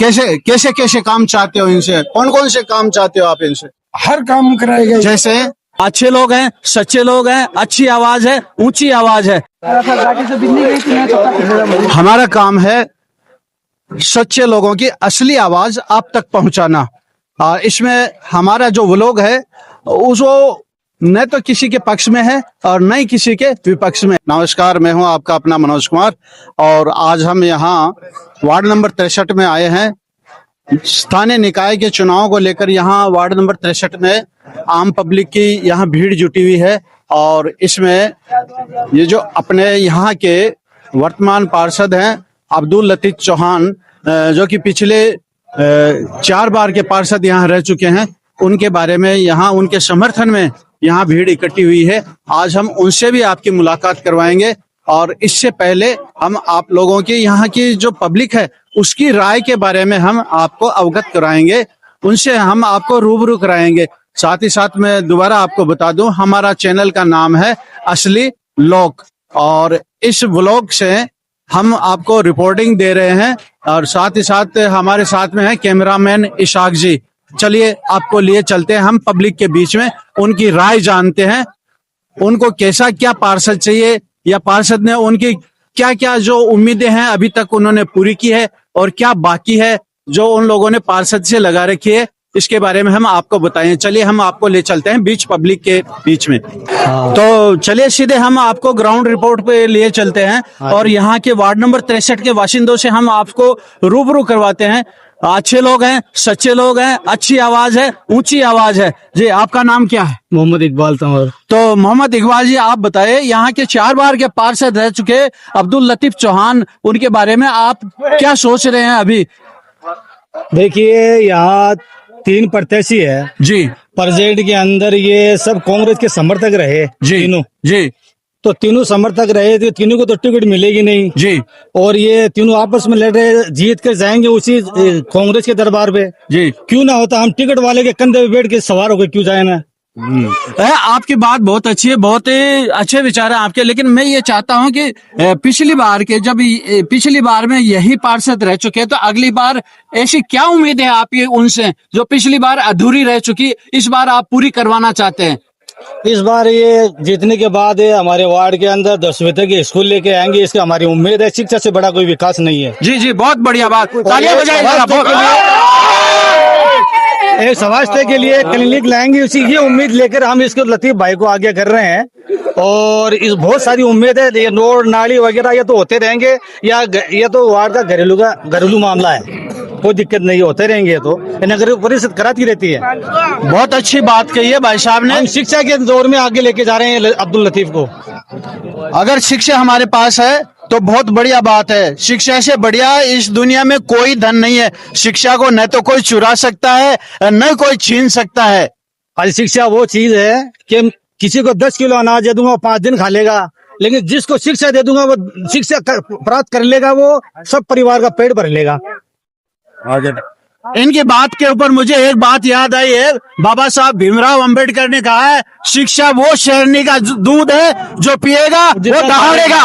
कैसे कैसे कैसे काम चाहते हो इनसे? कौन कौन से काम चाहते हो आप इनसे? हर काम कराएगा। जैसे अच्छे लोग हैं, सच्चे लोग हैं, अच्छी आवाज है, ऊंची आवाज है। हमारा काम है सच्चे लोगों की असली आवाज आप तक पहुंचाना। इसमें हमारा जो व्लॉग है उसको न तो किसी के पक्ष में है और न ही किसी के विपक्ष में। नमस्कार, मैं हूं आपका अपना मनोज कुमार और आज हम यहाँ वार्ड नंबर 63 में आए हैं। स्थानीय निकाय के चुनाव को लेकर यहाँ वार्ड नंबर 63 में आम पब्लिक की यहाँ भीड़ जुटी हुई है और इसमें ये जो अपने यहाँ के वर्तमान पार्षद हैं अब्दुल लतीफ चौहान, जो कि पिछले 4 बार के पार्षद यहाँ रह चुके हैं, उनके बारे में यहाँ उनके समर्थन में यहाँ भीड़ इकट्ठी हुई है। आज हम उनसे भी आपकी मुलाकात करवाएंगे और इससे पहले हम आप लोगों की यहाँ की जो पब्लिक है उसकी राय के बारे में हम आपको अवगत कराएंगे, उनसे हम आपको रूबरू कराएंगे। साथ ही साथ मैं दोबारा आपको बता दूं, हमारा चैनल का नाम है असली लोग और इस व्लॉग से हम आपको रिपोर्टिंग दे रहे हैं और साथ ही साथ हमारे साथ में है कैमरामैन इशाक जी। चलिए आपको लिए चलते हैं हम पब्लिक के बीच में, उनकी राय जानते हैं, उनको कैसा क्या पार्षद चाहिए या पार्षद ने उनकी क्या क्या जो उम्मीदें हैं अभी तक उन्होंने पूरी की है और क्या बाकी है जो उन लोगों ने पार्षद से लगा रखी है, इसके बारे में हम आपको बताएं। चलिए हम आपको ले चलते हैं बीच पब्लिक के बीच में। तो चलिए सीधे हम आपको ग्राउंड रिपोर्ट पे लिए चलते हैं और यहाँ के वार्ड नंबर 63 के बाशिंदों से हम आपको रूबरू करवाते हैं। अच्छे लोग हैं, सच्चे लोग हैं, अच्छी आवाज है, ऊंची आवाज है। जी, आपका नाम क्या है? मोहम्मद इकबाल तंवर। तो मोहम्मद इकबाल जी, आप बताइए यहाँ के 4 बार के पार्षद रह चुके अब्दुल लतीफ चौहान, उनके बारे में आप क्या सोच रहे हैं अभी? देखिए, यहाँ 3 प्रत्याशी है जी। प्रेजेंट के अंदर ये सब कांग्रेस के समर्थक रहे जी तीनों। जी। तो तीनों समर्थक रहे थे, तीनों को तो टिकट मिलेगी नहीं जी। और ये तीनों आपस में लड़ रहे, जीत कर जाएंगे उसी कांग्रेस के दरबार पे। जी। क्यों ना होता, हम टिकट वाले के कंधे पे बैठ के सवार होकर क्यों जाए ना। आपकी बात बहुत अच्छी है, बहुत ही अच्छे विचार है आपके, लेकिन मैं ये चाहता हूं कि पिछली बार में यही पार्षद रह चुके हैं, तो अगली बार ऐसी क्या उम्मीद है आपकी उनसे जो पिछली बार अधूरी रह चुकी, इस बार आप पूरी करवाना चाहते हैं? इस बार ये जीतने के बाद हमारे वार्ड के अंदर 10वीं तक के स्कूल लेके आएंगे, इसकी हमारी उम्मीद है। शिक्षा से बड़ा कोई विकास नहीं है। जी जी, बहुत बढ़िया बात, तालियां बजाइए। एक स्वास्थ्य के लिए क्लिनिक लाएंगे, उसी ये उम्मीद लेकर हम इसको लतीफ भाई को आगे कर रहे हैं और इस बहुत सारी उम्मीद है। ये रोड नाली वगैरह ये तो होते रहेंगे, या ये तो वार्ड का घरेलू मामला है, कोई दिक्कत नहीं, होते रहेंगे। तो नगर परिषद कराती रहती है। बहुत अच्छी बात कही है भाई साहब ने। हम शिक्षा के दौर में आगे लेके जा रहे हैं अब्दुल लतीफ को। अगर शिक्षा हमारे पास है तो बहुत बढ़िया बात है। शिक्षा से बढ़िया इस दुनिया में कोई धन नहीं है। शिक्षा को न तो कोई चुरा सकता है न कोई छीन सकता है। आज शिक्षा वो चीज है कि किसी को 10 किलो अनाज दे दूंगा 5 दिन खा लेगा, लेकिन जिसको शिक्षा दे दूंगा वो शिक्षा प्राप्त कर लेगा, वो सब परिवार का पेट भर लेगा। इनकी बात के ऊपर मुझे एक बात याद आई है, बाबा साहब भीमराव अंबेडकर ने कहा है, शिक्षा वो शेरनी का दूध है जो पिएगा वो दहाड़ेगा।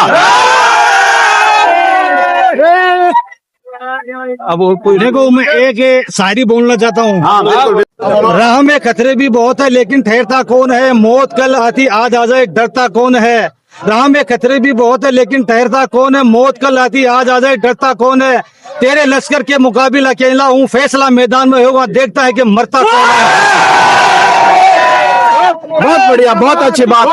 अब देखो, मैं एक शायरी बोलना चाहता हूँ। राह में खतरे भी बहुत है लेकिन ठहरता कौन है, मौत कल आती आज आ जाए डरता कौन है। राह में खतरे भी बहुत है लेकिन ठहरता कौन है, मौत कल आती आज आ जाए डरता कौन है। तेरे लश्कर के मुकाबले अकेला हूँ, फैसला मैदान में होगा देखता है कि मरता कौन है। बहुत बढ़िया, बहुत अच्छी बात।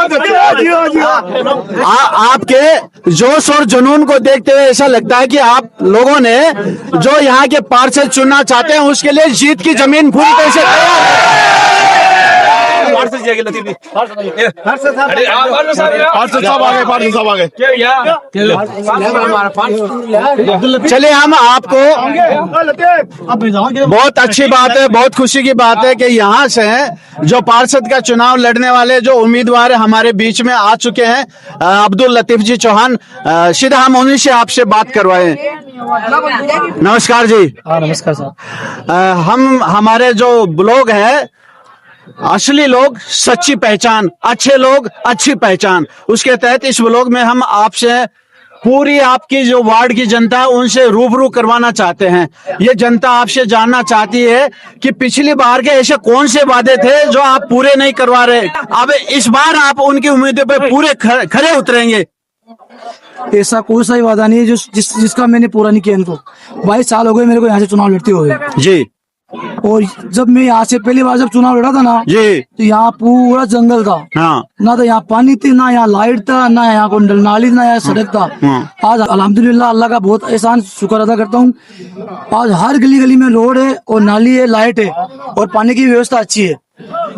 आपके जोश और जुनून को देखते हुए ऐसा लगता है कि आप लोगों ने जो यहाँ के पार्षद चुनना चाहते हैं उसके लिए जीत की जमीन पूरी तरह से चलिए हम आपको, बहुत अच्छी बात है, बहुत खुशी की बात है कि यहाँ से जो पार्षद का चुनाव लड़ने वाले जो उम्मीदवार हमारे बीच में आ चुके हैं, अब्दुल लतीफ जी चौहान, सीधा हम उन्हीं से आपसे बात करवाएं। नमस्कार जी। नमस्कार साहब। हम हमारे जो ब्लॉग है असली लोग सच्ची पहचान, अच्छे लोग अच्छी पहचान, उसके तहत इस ब्लॉग में हम आपसे पूरी आपकी जो वार्ड की जनता है उनसे रूबरू करवाना चाहते हैं। ये जनता आपसे जानना चाहती है कि पिछली बार के ऐसे कौन से वादे थे जो आप पूरे नहीं करवा रहे, अब इस बार आप उनकी उम्मीदों पे पूरे खरे उतरेंगे। ऐसा कोई सा ही वादा नहीं है जिसका मैंने पूरा नहीं किया। इनको 22 साल हो गए मेरे को यहाँ से चुनाव लड़ते हुए, जी और जब मैं यहाँ से पहली बार जब चुनाव लड़ा था ना जी, तो यहाँ पूरा जंगल था। हाँ ना तो यहाँ पानी थी, ना यहाँ लाइट था, ना यहाँ कोई नाली, ना यहाँ सड़क था। आज अल्हम्दुलिल्लाह अल्लाह का बहुत एहसान शुक्र अदा करता हूँ। आज हर गली गली में रोड है और नाली है, लाइट है और पानी की व्यवस्था अच्छी है।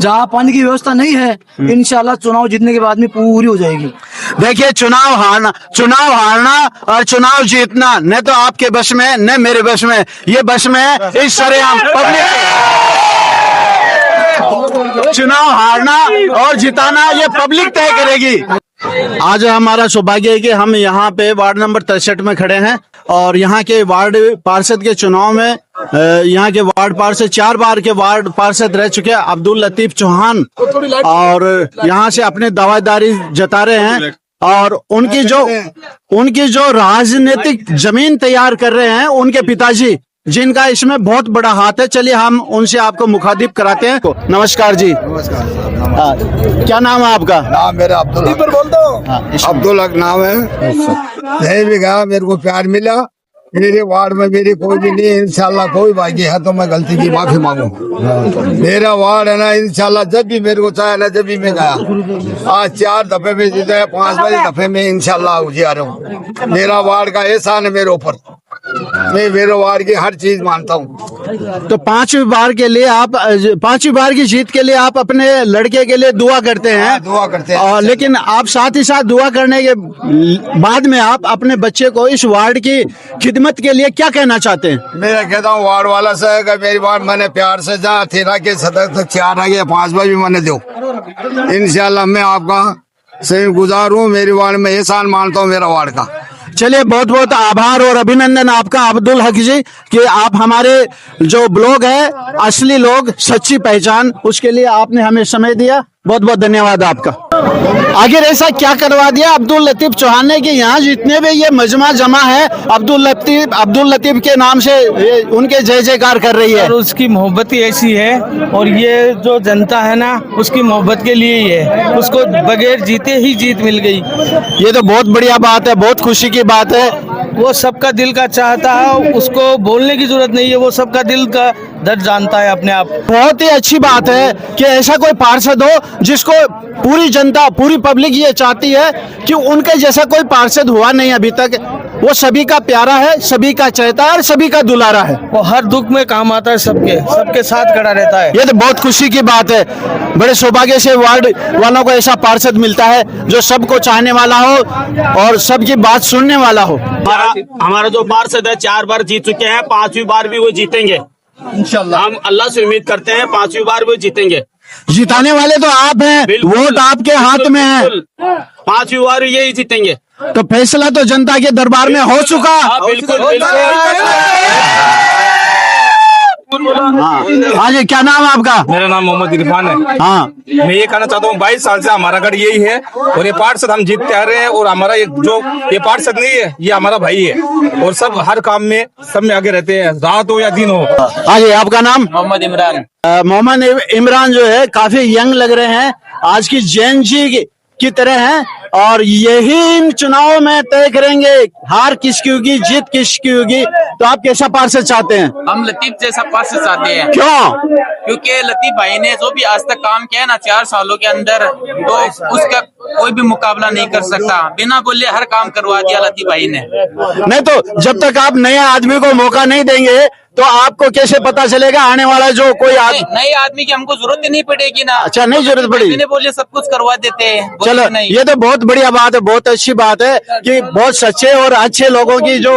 जहाँ पानी की व्यवस्था नहीं है, इंशाल्लाह चुनाव जीतने के बाद में पूरी हो जाएगी। देखिए, चुनाव हारना और चुनाव जीतना न तो आपके बस में न मेरे बस में, ये बस में इस सरेआम पब्लिक। चुनाव हारना और जिताना ये पब्लिक तय करेगी। आज हमारा सौभाग्य है कि हम यहाँ पे वार्ड नंबर 63 में खड़े हैं और यहाँ के वार्ड पार्षद के चुनाव में यहाँ के वार्ड पार्षद 4 बार के वार्ड पार्षद रह चुके हैं अब्दुल लतीफ चौहान, और यहाँ से अपने दावेदारी जता रहे हैं और उनकी जो राजनीतिक जमीन तैयार कर रहे हैं उनके पिताजी, जिनका इसमें बहुत बड़ा हाथ है। चलिए हम उनसे आपको मुखातिब कराते हैं। नमस्कार जी। नमस्कार। क्या नाम है आपका? नाम मेरा अब्दुल हक नाम है। नहीं भी गया, मेरे को प्यार मिला। मेरे वार्ड में मेरी कोई भी नहीं, इंशाल्लाह कोई बाकी है तो मैं गलती की माफी मांगू। मेरा वार्ड है ना, इंशाल्लाह जब भी मेरे को चाहे ना, जब भी मैं गया, आज 4 दफे में जीता है, 5 दफे में इंशाल्लाह आ रहा हूँ। मेरा वार्ड का एहसान है मेरे ऊपर, मैं मेरे वार्ड की हर चीज मानता हूँ। तो 5वीं बार के लिए आप 5वीं बार की जीत के लिए आप अपने लड़के के लिए दुआ करते हैं? दुआ करते हैं। और लेकिन आप साथ ही साथ दुआ करने के बाद में आप अपने बच्चे को इस वार्ड की खिदमत के लिए क्या कहना चाहते हैं? मैं कहता हूँ वार्ड वाला से अगर मेरी वार्ड मैंने प्यार से जहाँ तेरह के सदस्य तक 4 आ गया, 5 बार भी मैंने दो, इंशाल्लाह मैं आपका से गुजार हूँ। मेरी वार्ड में एहसान मानता हूँ मेरा वार्ड का। चलिए, बहुत बहुत आभार और अभिनंदन आपका अब्दुल हक जी कि आप हमारे जो ब्लॉग है असली लोग सच्ची पहचान, उसके लिए आपने हमें समय दिया। बहुत बहुत धन्यवाद आपका। आखिर ऐसा क्या करवा दिया अब्दुल लतीफ चौहान ने कि यहाँ जितने भी ये मजमा जमा है अब्दुल लतीफ के नाम से उनके जय जयकार कर रही है। और उसकी मोहब्बत ही ऐसी है, और ये जो जनता है ना उसकी मोहब्बत के लिए ही है, उसको बगैर जीते ही जीत मिल गई। ये तो बहुत बढ़िया बात है, बहुत खुशी की बात है। वो सबका दिल का चाहता है, उसको बोलने की जरूरत नहीं है, वो सबका दिल का दर्द जानता है अपने आप। बहुत ही अच्छी बात है कि ऐसा कोई पार्षद हो जिसको पूरी जनता, पूरी पब्लिक ये चाहती है कि उनके जैसा कोई पार्षद हुआ नहीं अभी तक। वो सभी का प्यारा है, सभी का चाहता है और सभी का दुलारा है। वो हर दुख में काम आता है, सबके साथ खड़ा रहता है। ये तो बहुत खुशी की बात है। बड़े सौभाग्य से वार्ड वालों को ऐसा पार्षद मिलता है जो सबको चाहने वाला हो और सबकी बात सुनने वाला हो। हमारा जो पार्षद है 4 बार जीत चुके हैं, 5वीं बार भी वो जीतेंगे इंशाल्लाह। हम अल्लाह से उम्मीद करते हैं 5वीं बार वो जीतेंगे। जिताने वाले तो आप हैं, वोट आपके हाथ में है। 5वीं बार यही जीतेंगे। तो फैसला तो जनता के दरबार में हो चुका। बिल्कुल। हाँ जी, क्या नाम है आपका? मेरा नाम मोहम्मद इरफान है। हाँ, मैं ये कहना चाहता हूँ 22 साल से हमारा गढ़ यही है और ये पार्षद हम जीतते आ रहे हैं, और हमारा ये पार्षद नहीं है, ये हमारा भाई है और सब हर काम में सब में आगे रहते हैं, रात हो या दिन हो। हाँ जी, आपका नाम? मोहम्मद इमरान। मोहम्मद इमरान जो है काफी यंग लग रहे हैं, आज की जैन जी की तरह हैं, और यही इन चुनाव में तय करेंगे हार किसकी होगी, जीत किसकी होगी। तो आप कैसा पार्षद चाहते हैं? हम लतीफ जैसा पार्षद चाहते हैं। क्यों? क्योंकि लतीफ भाई ने जो भी आज तक काम किया है ना 4 सालों के अंदर, तो उसका कोई भी मुकाबला नहीं कर सकता। बिना बोले हर काम करवा दिया लतीफ भाई ने। नहीं तो जब तक आप नए आदमी को मौका नहीं देंगे तो आपको कैसे पता चलेगा आने वाला जो कोई नए आदमी की हमको जरूरत ही नहीं पड़ेगी ना। अच्छा, नहीं जरूरत पड़ी। बिना बोले सब कुछ करवा देते हैं। चलो, ये तो बहुत बढ़िया बात है, बहुत अच्छी बात है कि बहुत सच्चे और अच्छे लोगों की जो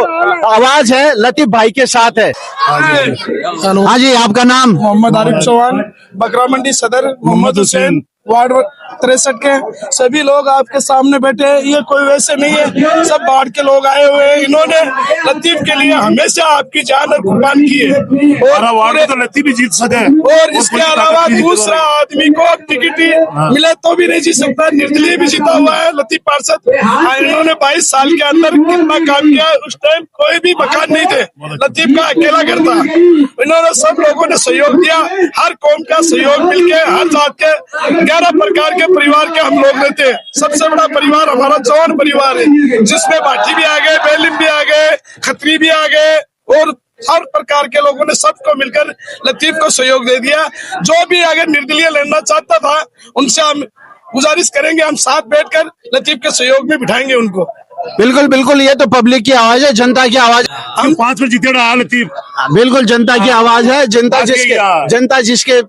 आवाज है लतीफ भाई के साथ है। हाँ जी, आपका नाम? मोहम्मद आरिफ चौहान, बकरा मंडी सदर, मोहम्मद हुसैन, वार्ड 63 के सभी लोग आपके सामने बैठे हैं। ये कोई वैसे नहीं है, सब बाढ़ के लोग आए हुए हैं। इन्होंने लतीफ के लिए हमेशा आपकी जान कुर्बान की है और तो लतीफ भी जीत सके। और इसके अलावा दूसरा आदमी को अब टिकट मिले तो भी नहीं जीत सकता। निर्दलीय भी जीता हुआ है लतीफ पार्षद। इन्होंने 22 साल के अंदर कितना काम किया। उस टाइम कोई भी मकान नहीं थे, लतीफ का अकेला घर था। इन्होंने सब लोगों ने सहयोग दिया, हर कौम का सहयोग मिलके, हर जात के 11 प्रकार के परिवार के हम लोग रहते हैं। सबसे बड़ा परिवार हमारा चौहान परिवार है, जिसमें भाटी भी आ गए, बेलिम भी आ गए, खत्री भी आ गए और हर प्रकार के लोगों ने सबको मिलकर लतीफ को सहयोग दे दिया। जो भी अगर निर्दलीय लड़ना चाहता था उनसे हम गुजारिश करेंगे, हम साथ बैठकर लतीफ के सहयोग में बिठाएंगे उनको। बिल्कुल बिल्कुल, ये तो पब्लिक की आवाज है, जनता की आवाज। हम 5 में जीते रहा लतीफ। बिल्कुल जनता की आवाज है। जनता जिसके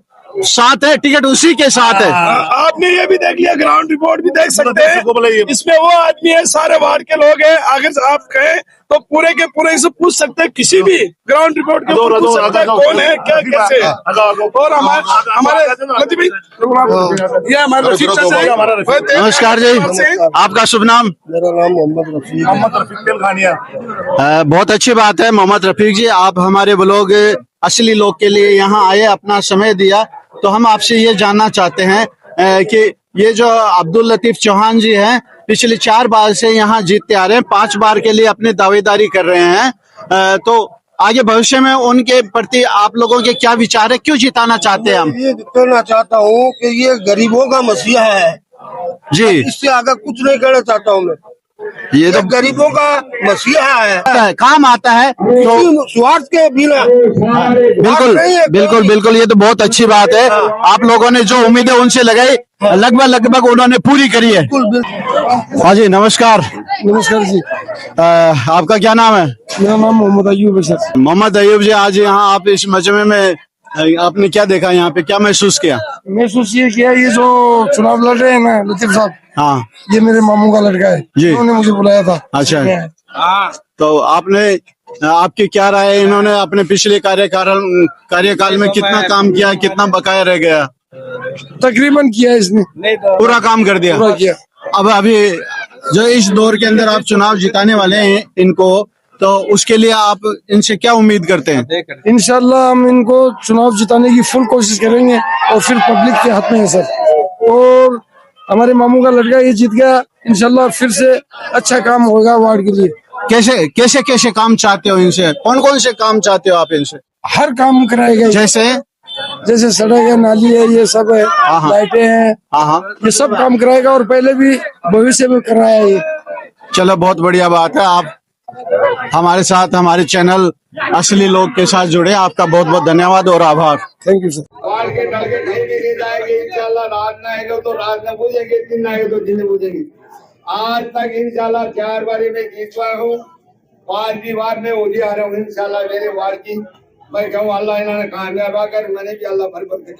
साथ है, टिकट उसी के साथ है। आपने ये भी देख लिया, ग्राउंड रिपोर्ट भी देख सकते हैं। इसमें वो आदमी है, सारे वार्ड के लोग हैं। अगर आप कहें तो पूरे के पूरे से पूछ सकते हैं, किसी भी ग्राउंड रिपोर्ट के पूछ सकते हैं कौन है क्या कैसे है। और हमारे ये हमारे रफीक चाचा है। नमस्कार जी, आपका शुभ नाम? मेरा नाम मोहम्मद रफीक तेलखानिया। बहुत अच्छी बात है मोहम्मद रफीक जी, आप हमारे वो लोग असली लोग के लिए यहाँ आए, अपना समय दिया। तो हम आपसे ये जानना चाहते हैं कि ये जो अब्दुल लतीफ चौहान जी हैं, पिछले 4 बार से यहाँ जीतते आ रहे हैं, 5 बार के लिए अपनी दावेदारी कर रहे हैं। तो आगे भविष्य में उनके प्रति आप लोगों के क्या विचार है, क्यों जिताना चाहते हैं हम? ये जिताना चाहता हूँ कि ये गरीबों का मसीहा है जी, इससे आगे कुछ नहीं कहना चाहता हूँ मैं। ये तो गरीबों का मसीहा है, काम आता है तो स्वार्थ के बिना। बिल्कुल बिल्कुल बिल्कुल, ये तो बहुत अच्छी बात है। आप लोगों ने जो उम्मीदें उनसे लगाई, लगभग उन्होंने पूरी करी है। हाँ जी, नमस्कार। नमस्कार जी, आपका क्या नाम है? मेरा नाम मोहम्मद अयूब है सर। मोहम्मद अयूब जी, आज यहाँ आप इस मजमे में आपने क्या देखा, यहाँ पे क्या महसूस किया? महसूस ये किया, ये जो चुनाव लड़ रहे हैं ना लतीफ साहब, हाँ, ये मेरे मामू का लड़का है जी। उन्होंने मुझे बुलाया था। अच्छा, तो आपकी क्या राय है? इन्होंने अपने पिछले कार्यकाल में कितना काम किया, कितना बकाया रह गया? तकरीबन किया इसने, पूरा काम कर दिया। पूरा किया। अब अभी जो इस दौर के अंदर आप चुनाव जिताने वाले हैं इनको, तो उसके लिए आप इनसे क्या उम्मीद करते हैं? इंशाल्लाह हम इनको चुनाव जिताने की फुल कोशिश करेंगे और फिर पब्लिक के हाथ में है सर। और हमारे मामू का लड़का ये जीत गया, इंशाल्लाह फिर से अच्छा काम होगा वार्ड के लिए। कैसे काम चाहते हो इनसे? कौन से काम चाहते हो आप इनसे? हर काम कराएगा, जैसे सड़क है, नाली है, ये सब है, लाइटें हैं, ये सब काम कराएगा और पहले भी भविष्य में कराया है ये। चलो, बहुत बढ़िया बात है। आप हमारे साथ, हमारे चैनल असली लोग के साथ जुड़े, आपका बहुत बहुत धन्यवाद और आभार। Thank you sir. बाढ़ के डर के कहीं भी नहीं जाएंगे इंशाल्लाह। रात न आएगा तो रात न पूजेंगे, दिन न आएगा तो दिन पूजेंगे। आज तक इंशाल्लाह 4 बारी में जीतवा हूँ, 5वीं बार में होली आ रहा हूँ इंशाल्लाह मेरे वार्ड की। मैं कहूँ अल्लाह इन्होंने कामयाब कर, मैंने भी अल्लाह भर के